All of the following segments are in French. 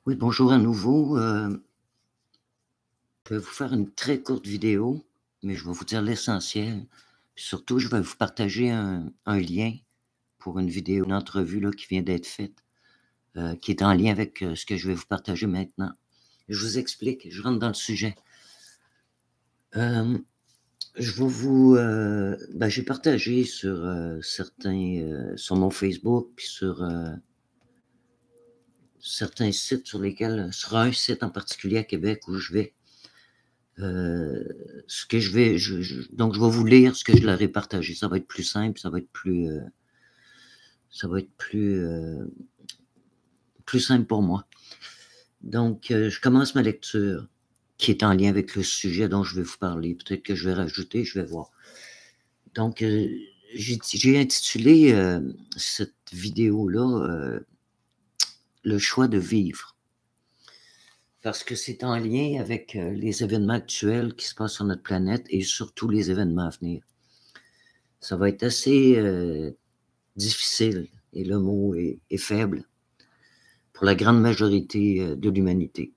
Oui, bonjour à nouveau. Je vais vous faire une très courte vidéo, mais je vais vous dire l'essentiel. Puis surtout, je vais vous partager un lien pour une vidéo, une entrevue là, qui vient d'être faite, qui est en lien avec ce que je vais vous partager maintenant. Je vous explique, je rentre dans le sujet. Euh, je vais vous, j'ai partagé sur sur mon Facebook, puis sur certains sites sur lesquels, sur un site en particulier à Québec où je vais. Ce que je vais donc je vais vous lire ce que je leur ai partagé. Ça va être plus simple, ça va être plus simple pour moi. Donc, je commence ma lecture qui est en lien avec le sujet dont je vais vous parler. Peut-être que je vais rajouter, je vais voir. Donc, j'ai intitulé, cette vidéo-là, «Le choix de vivre». Parce que c'est en lien avec, les événements actuels qui se passent sur notre planète et surtout les événements à venir. Ça va être assez, difficile et le mot est faible pour la grande majorité, de l'humanité.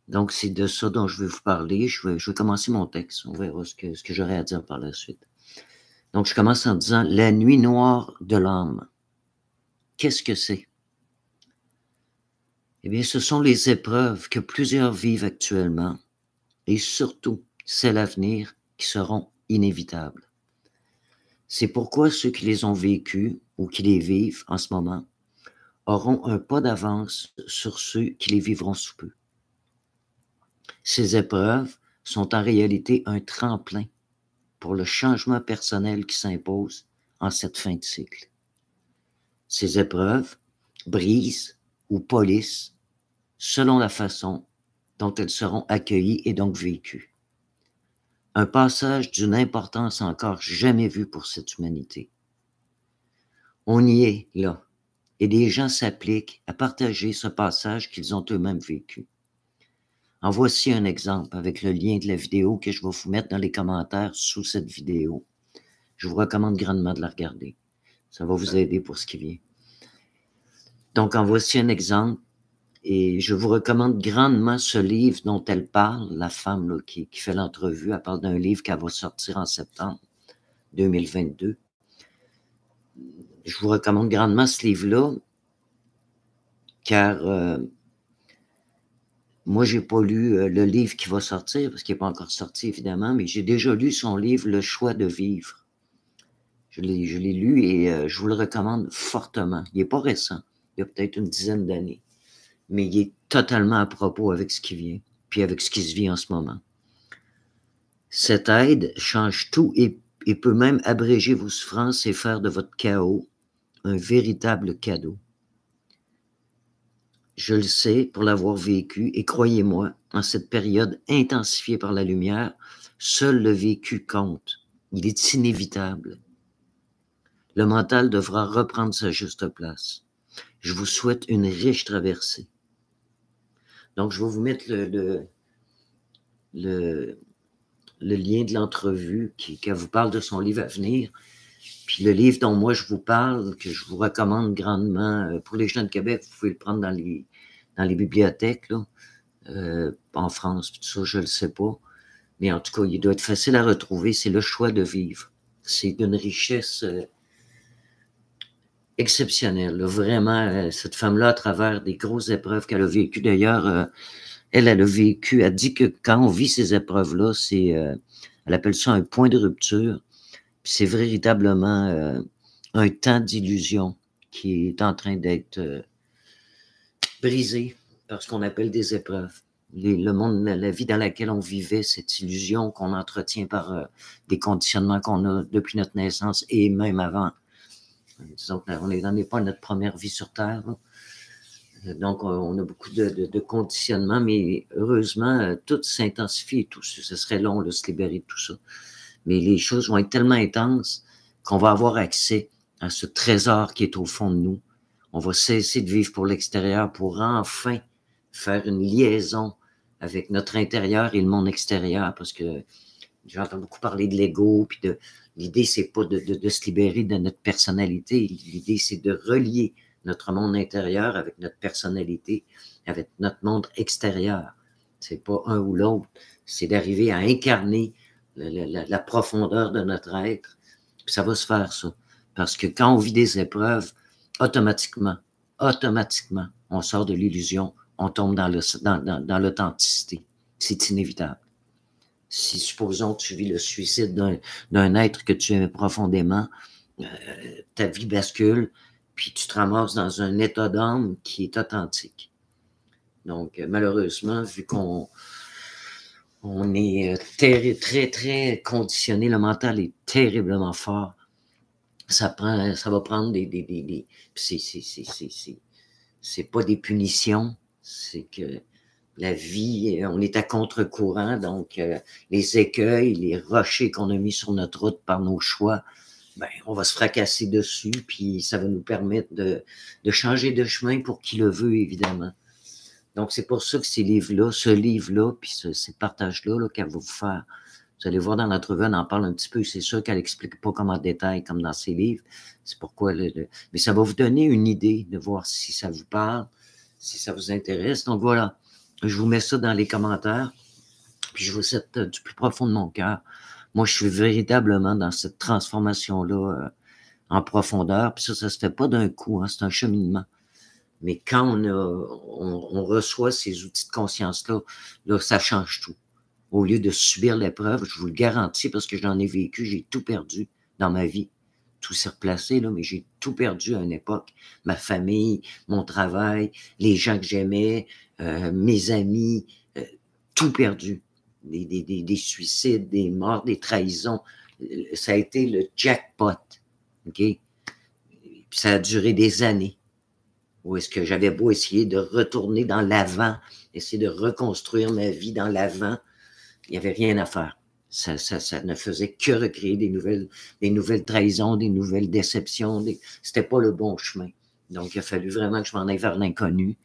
Donc c'est de ça dont je vais vous parler. Je vais commencer mon texte. On verra ce que j'aurai à dire par la suite. Donc je commence en disant: «La nuit noire de l'âme». Qu'est-ce que c'est? Eh bien, ce sont les épreuves que plusieurs vivent actuellement et surtout celles à venir qui seront inévitables. C'est pourquoi ceux qui les ont vécues ou qui les vivent en ce moment auront un pas d'avance sur ceux qui les vivront sous peu. Ces épreuves sont en réalité un tremplin pour le changement personnel qui s'impose en cette fin de cycle. Ces épreuves brisent ou polissent selon la façon dont elles seront accueillies et donc vécues. Un passage d'une importance encore jamais vue pour cette humanité. On y est, là, et des gens s'appliquent à partager ce passage qu'ils ont eux-mêmes vécu. En voici un exemple avec le lien de la vidéo que je vais vous mettre dans les commentaires sous cette vidéo. Je vous recommande grandement de la regarder. Ça va vous aider pour ce qui vient. Donc, en voici un exemple. Et je vous recommande grandement ce livre dont elle parle, la femme là, qui fait l'entrevue. Elle parle d'un livre qu'elle va sortir en septembre 2022. Je vous recommande grandement ce livre-là, car moi, j'ai pas lu le livre qui va sortir, parce qu'il n'est pas encore sorti, évidemment, mais j'ai déjà lu son livre « Le choix de vivre ». Je l'ai lu et je vous le recommande fortement. Il n'est pas récent, il y a peut-être une dizaine d'années, mais il est totalement à propos avec ce qui vient, puis avec ce qui se vit en ce moment. Cette aide change tout et peut même abréger vos souffrances et faire de votre chaos un véritable cadeau. Je le sais pour l'avoir vécu et croyez-moi, en cette période intensifiée par la lumière, seul le vécu compte. Il est inévitable. Le mental devra reprendre sa juste place. Je vous souhaite une riche traversée. Donc, je vais vous mettre le lien de l'entrevue qui vous parle de son livre à venir. Puis le livre dont moi je vous parle, que je vous recommande grandement, pour les gens de Québec, vous pouvez le prendre dans les bibliothèques, là, en France, tout ça, je ne le sais pas. Mais en tout cas, il doit être facile à retrouver. C'est Le choix de vivre. C'est d'une richesse exceptionnelle. Là. Vraiment, cette femme-là, à travers des grosses épreuves qu'elle a vécues, d'ailleurs, elle a vécu, elle dit que quand on vit ces épreuves-là, elle appelle ça un point de rupture. C'est véritablement un temps d'illusion qui est en train d'être brisé par ce qu'on appelle des épreuves. Le monde, la vie dans laquelle on vivait, cette illusion qu'on entretient par des conditionnements qu'on a depuis notre naissance et même avant. Disons qu'on n'est pas notre première vie sur Terre. Là. Donc, on a beaucoup de conditionnements, mais heureusement, tout s'intensifie et tout. Ce serait long de se libérer de tout ça. Mais les choses vont être tellement intenses qu'on va avoir accès à ce trésor qui est au fond de nous. On va cesser de vivre pour l'extérieur pour enfin faire une liaison avec notre intérieur et le monde extérieur, parce que j'entends beaucoup parler de l'ego, puis l'idée, c'est pas de se libérer de notre personnalité. L'idée, c'est de relier notre monde intérieur avec notre personnalité, avec notre monde extérieur. C'est pas un ou l'autre, c'est d'arriver à incarner la profondeur de notre être. Puis ça va se faire, ça. Parce que quand on vit des épreuves, automatiquement, on sort de l'illusion, on tombe dans l'authenticité. C'est inévitable. Si, supposons, tu vis le suicide d'un être que tu aimais profondément, ta vie bascule, puis tu te ramasses dans un état d'âme qui est authentique. Donc, malheureusement, vu qu'on est très, très conditionné, le mental est terriblement fort, ça va prendre c'est pas des punitions, c'est que la vie, on est à contre-courant, donc les écueils, les rochers qu'on a mis sur notre route par nos choix, ben, on va se fracasser dessus, puis ça va nous permettre de changer de chemin pour qui le veut, évidemment. Donc, c'est pour ça que ce livre-là, puis ces partages-là, là, qu'elle va vous faire, vous allez voir dans l'entrevue, on en parle un petit peu, c'est sûr qu'elle n'explique pas comme en détail, comme dans ses livres, c'est pourquoi, mais ça va vous donner une idée de voir si ça vous parle, si ça vous intéresse. Donc, voilà, je vous mets ça dans les commentaires, puis je vous souhaite du plus profond de mon cœur. Moi, je suis véritablement dans cette transformation-là en profondeur, puis ça se fait pas d'un coup, hein, c'est un cheminement. Mais quand on reçoit ces outils de conscience-là, là, ça change tout. Au lieu de subir l'épreuve, je vous le garantis parce que j'en ai vécu, j'ai tout perdu dans ma vie. Tout s'est replacé, là, mais j'ai tout perdu à une époque. Ma famille, mon travail, les gens que j'aimais, mes amis, tout perdu. Des suicides, des morts, des trahisons. Ça a été le jackpot. OK? Puis ça a duré des années. Où est-ce que j'avais beau essayer de retourner dans l'avant, essayer de reconstruire ma vie dans l'avant, il n'y avait rien à faire. Ça ne faisait que recréer des nouvelles trahisons, des nouvelles déceptions. C'était pas le bon chemin. Donc, il a fallu vraiment que je m'en aille vers l'inconnu.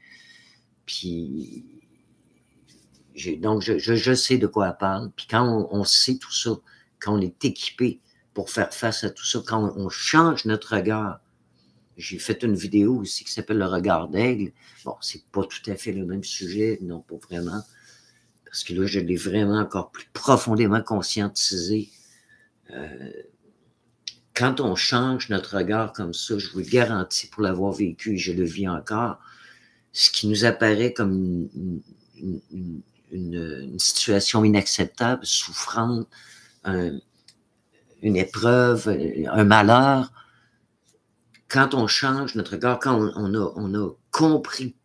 Puis, donc, je sais de quoi elle parle. Puis quand on sait tout ça, quand on est équipé pour faire face à tout ça, quand on change notre regard. J'ai fait une vidéo aussi qui s'appelle Le regard d'aigle. Bon, c'est pas tout à fait le même sujet, non, pas vraiment. Parce que là, je l'ai vraiment encore plus profondément conscientisé. Quand on change notre regard comme ça, je vous le garantis pour l'avoir vécu et je le vis encore, ce qui nous apparaît comme une situation inacceptable, souffrante, une épreuve, un malheur, quand on change notre regard, quand on a compris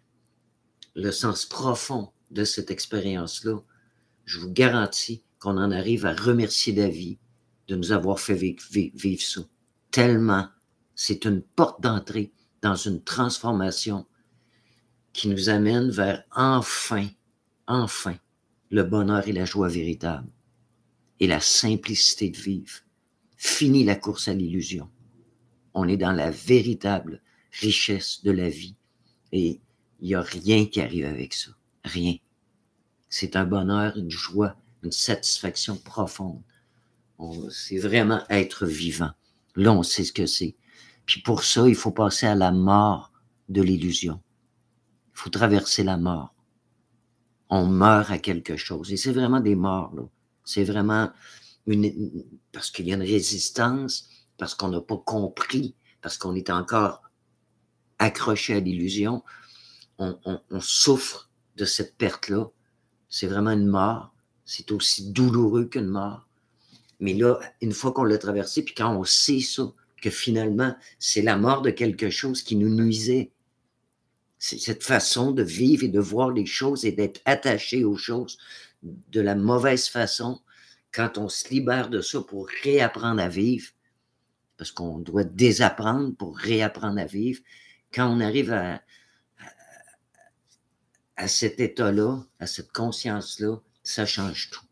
le sens profond de cette expérience-là, je vous garantis qu'on en arrive à remercier la vie de nous avoir fait vivre ça. Tellement, c'est une porte d'entrée dans une transformation qui nous amène vers enfin, le bonheur et la joie véritable et la simplicité de vivre. Fini la course à l'illusion. On est dans la véritable richesse de la vie et il n'y a rien qui arrive avec ça. Rien. C'est un bonheur, une joie, une satisfaction profonde. C'est vraiment être vivant. Là, on sait ce que c'est. Puis pour ça, il faut passer à la mort de l'illusion. Il faut traverser la mort. On meurt à quelque chose. Et c'est vraiment des morts, là. C'est vraiment parce qu'il y a une résistance, parce qu'on n'a pas compris, parce qu'on est encore accroché à l'illusion. On souffre de cette perte-là. C'est vraiment une mort. C'est aussi douloureux qu'une mort. Mais là, une fois qu'on l'a traversé, puis quand on sait ça, que finalement, c'est la mort de quelque chose qui nous nuisait, c'est cette façon de vivre et de voir les choses et d'être attaché aux choses de la mauvaise façon, quand on se libère de ça pour réapprendre à vivre, parce qu'on doit désapprendre pour réapprendre à vivre, quand on arrive à cet état-là, à cette conscience-là, ça change tout.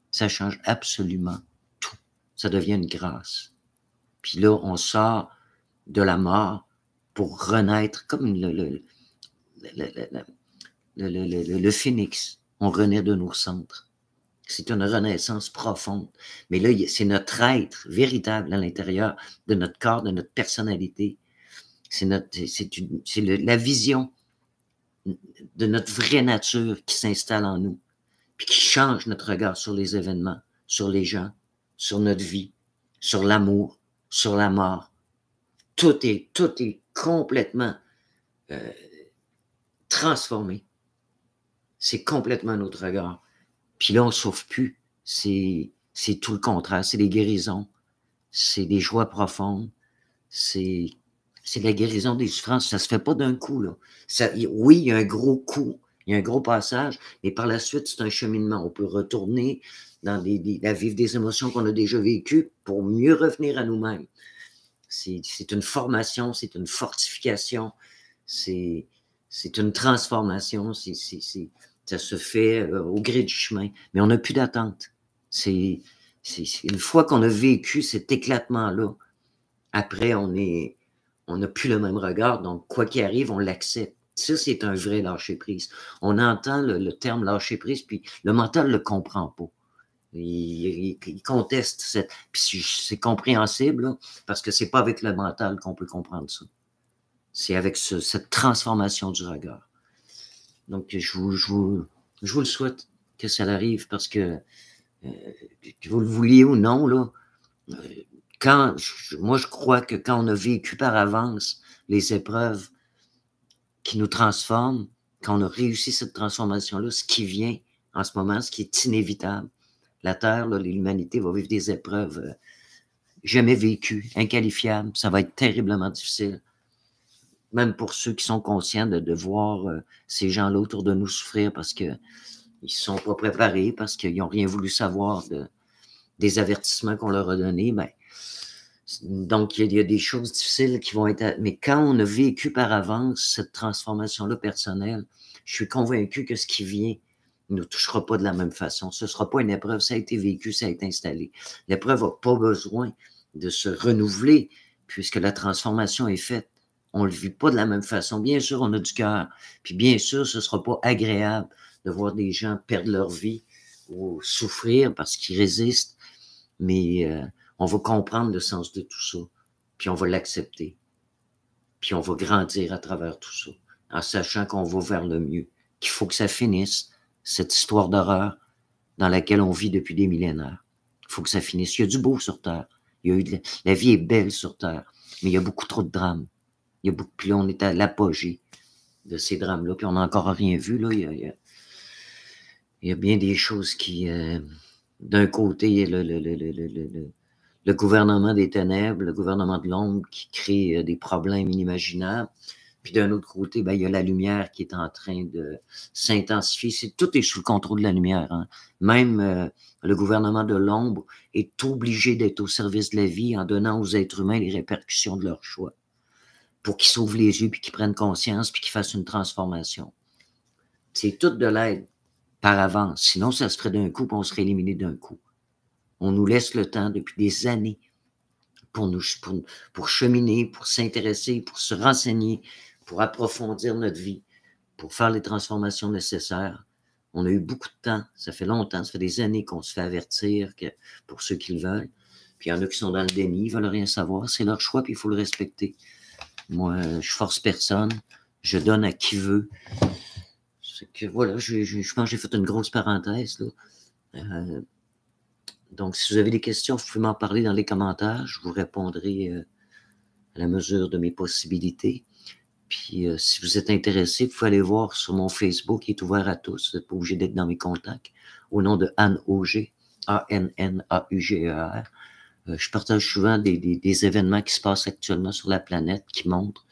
Ça change absolument tout. Ça devient une grâce. Puis là, on sort de la mort pour renaître comme le phénix. On renaît de nos centres. C'est une renaissance profonde. Mais là, c'est notre être véritable à l'intérieur de notre corps, de notre personnalité, C'est la vision de notre vraie nature qui s'installe en nous, puis qui change notre regard sur les événements, sur les gens, sur notre vie, sur l'amour, sur la mort. Tout est complètement transformé. C'est complètement notre regard. Puis là, on ne souffre plus. C'est tout le contraire. C'est des guérisons. C'est des joies profondes. C'est la guérison des souffrances. Ça ne se fait pas d'un coup, là. Oui, il y a un gros coup, il y a un gros passage, mais par la suite, c'est un cheminement. On peut retourner à vivre des émotions qu'on a déjà vécues pour mieux revenir à nous-mêmes. C'est une formation, c'est une fortification, c'est une transformation, ça se fait au gré du chemin, mais on n'a plus d'attente. C'est une fois qu'on a vécu cet éclatement-là, après, on n'a plus le même regard, donc quoi qu'il arrive, on l'accepte. Ça, c'est un vrai lâcher-prise. On entend le terme lâcher-prise, puis le mental ne le comprend pas. Il conteste puis c'est compréhensible, là, parce que c'est pas avec le mental qu'on peut comprendre ça. C'est avec cette transformation du regard. Donc, je vous le souhaite que ça arrive, parce que vous le vouliez ou non, là, moi, je crois que quand on a vécu par avance les épreuves qui nous transforment, quand on a réussi cette transformation-là, ce qui vient en ce moment, ce qui est inévitable, la Terre, l'humanité va vivre des épreuves jamais vécues, inqualifiables. Ça va être terriblement difficile. Même pour ceux qui sont conscients de voir ces gens-là autour de nous souffrir parce qu'ils ne sont pas préparés, parce qu'ils n'ont rien voulu savoir des avertissements qu'on leur a donnés. Ben, donc, il y a des choses difficiles qui vont être... Mais quand on a vécu par avance cette transformation-là personnelle, je suis convaincu que ce qui vient ne nous touchera pas de la même façon. Ce ne sera pas une épreuve, ça a été vécu, ça a été installé. L'épreuve n'a pas besoin de se renouveler puisque la transformation est faite. On ne le vit pas de la même façon. Bien sûr, on a du cœur. Puis bien sûr, ce ne sera pas agréable de voir des gens perdre leur vie ou souffrir parce qu'ils résistent. Mais on va comprendre le sens de tout ça. Puis on va l'accepter. Puis on va grandir à travers tout ça, en sachant qu'on va vers le mieux, qu'il faut que ça finisse, cette histoire d'horreur dans laquelle on vit depuis des millénaires. Il faut que ça finisse. Il y a du beau sur Terre. La vie est belle sur Terre, mais il y a beaucoup trop de drames. Puis là, on est à l'apogée de ces drames-là, puis on n'a encore rien vu. Là. Il y a bien des choses qui, d'un côté, le gouvernement des ténèbres, le gouvernement de l'ombre qui crée des problèmes inimaginables. Puis d'un autre côté, ben, il y a la lumière qui est en train de s'intensifier. Tout est sous le contrôle de la lumière. Hein. Même le gouvernement de l'ombre est obligé d'être au service de la vie en donnant aux êtres humains les répercussions de leur choix pour qu'ils s'ouvrent les yeux, puis qu'ils prennent conscience, puis qu'ils fassent une transformation. C'est tout de l'aide par avance. Sinon, ça se ferait d'un coup, puis on serait éliminé d'un coup. On nous laisse le temps depuis des années pour cheminer, pour s'intéresser, pour se renseigner, pour approfondir notre vie, pour faire les transformations nécessaires. On a eu beaucoup de temps, ça fait longtemps, ça fait des années qu'on se fait avertir pour ceux qui le veulent. Puis il y en a qui sont dans le déni, ils veulent rien savoir, c'est leur choix, puis il faut le respecter. Moi, je force personne, je donne à qui veut. C'est que voilà, je pense que j'ai fait une grosse parenthèse, là. Donc, si vous avez des questions, vous pouvez m'en parler dans les commentaires. Je vous répondrai à la mesure de mes possibilités. Puis, si vous êtes intéressé, vous pouvez aller voir sur mon Facebook, qui est ouvert à tous. Vous n'êtes pas obligé d'être dans mes contacts. Au nom de Anne Auger, A-N-N-A-U-G-E-R. Je partage souvent des événements qui se passent actuellement sur la planète, qui montrent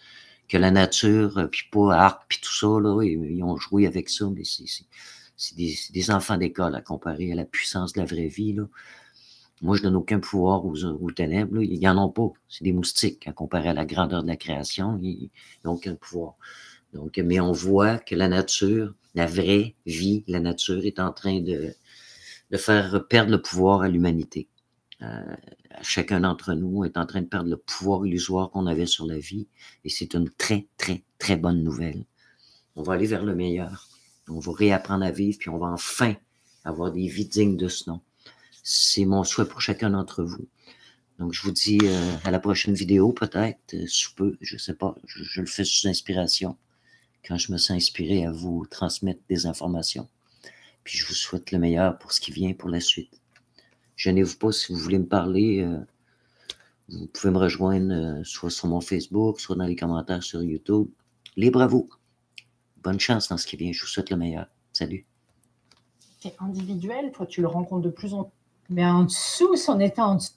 que la nature, puis pas Arc, puis tout ça, là, ils ont joué avec ça, mais c'est des enfants d'école à comparer à la puissance de la vraie vie. Là. Moi, je donne aucun pouvoir aux ténèbres. Là. Ils n'en ont pas. C'est des moustiques à comparer à la grandeur de la création. Ils n'ont aucun pouvoir. Donc, mais on voit que la nature, la vraie vie, la nature est en train de faire perdre le pouvoir à l'humanité. Chacun d'entre nous est en train de perdre le pouvoir illusoire qu'on avait sur la vie. Et c'est une très, très, très bonne nouvelle. On va aller vers le meilleur. On va réapprendre à vivre, puis on va enfin avoir des vies dignes de ce nom. C'est mon souhait pour chacun d'entre vous. Donc, je vous dis à la prochaine vidéo, peut-être, sous peu, je ne sais pas. Je le fais sous inspiration, quand je me sens inspiré à vous transmettre des informations. Puis, je vous souhaite le meilleur pour ce qui vient pour la suite. Gênez-vous pas si vous voulez me parler. Vous pouvez me rejoindre soit sur mon Facebook, soit dans les commentaires sur YouTube. Libre à vous. Bonne chance dans ce qui vient. Je vous souhaite le meilleur. Salut. C'est individuel, toi tu le rencontres de plus en plus. Mais en dessous, son état en dessous